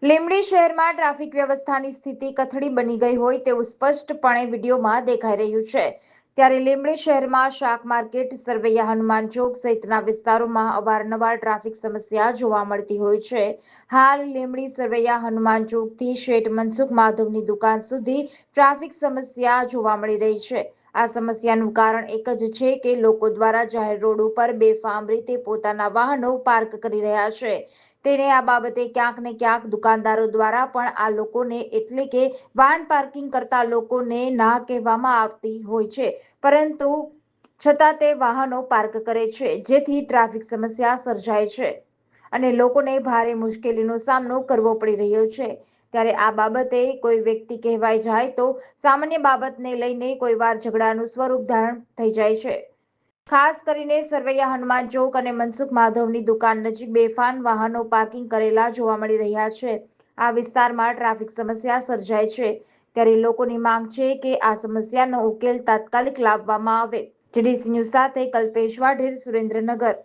લીંબડી શહેરમાં ટ્રાફિક વ્યવસ્થાની સ્થિતિ કથળી બની ગઈ હોય તેવું સ્પષ્ટપણે વિડીયોમાં દેખાઈ રહ્યું છે. ત્યારે લીંબડી શહેરમાં શાક માર્કેટ, સરવૈયા હનુમાન ચોક સહિતના વિસ્તારોમાં અવારનવાર ટ્રાફિક સમસ્યા જોવા મળતી હોય છે. હાલ લીંબડી સરવૈયા હનુમાન ચોકથી શેઠ મનસુખ માધવની દુકાન સુધી ટ્રાફિક સમસ્યા જોવા મળી રહી છે. આ સમસ્યાનું કારણ એક જ છે કે લોકો દ્વારા જાહેર રોડ ઉપર બેફામ રીતે પોતાના વાહનો પાર્ક કરી રહ્યા છે. તેને આ બાબતે ક્યાંક ને ક્યાંક દુકાનદારો દ્વારા પણ આ લોકોને એટલે કે વાહન પાર્કિંગ કરતા લોકોને ના કહેવામાં આવતી હોય છે, પરંતુ છતાં તે વાહનો પાર્ક કરે છે, જેથી ટ્રાફિક સમસ્યા સર્જાય છે અને લોકોને ભારે મુશ્કેલીનો સામનો કરવો પડી રહ્યો છે. ત્યારે આ બાબતે કોઈ વ્યક્તિ કહેવાય જાય તો સામાન્ય બાબતને લઈને કોઈ વાર ઝઘડાનું સ્વરૂપ ધારણ થઈ જાય છે. ખાસ કરીને સરવૈયા હનુમાન ચોક અને મનસુખ માધવની દુકાન નજીક બેફામ વાહનો પાર્કિંગ કરેલા જોવા મળી રહ્યા છે. આ વિસ્તારમાં ટ્રાફિક સમસ્યા સર્જાય છે. ત્યારે લોકોની માંગ છે કે આ સમસ્યાનો ઉકેલ તાત્કાલિક લાવવામાં આવે. જીડીસી ન્યૂઝ સાથે કલ્પેશ વાઢેર, સુરેન્દ્રનગર.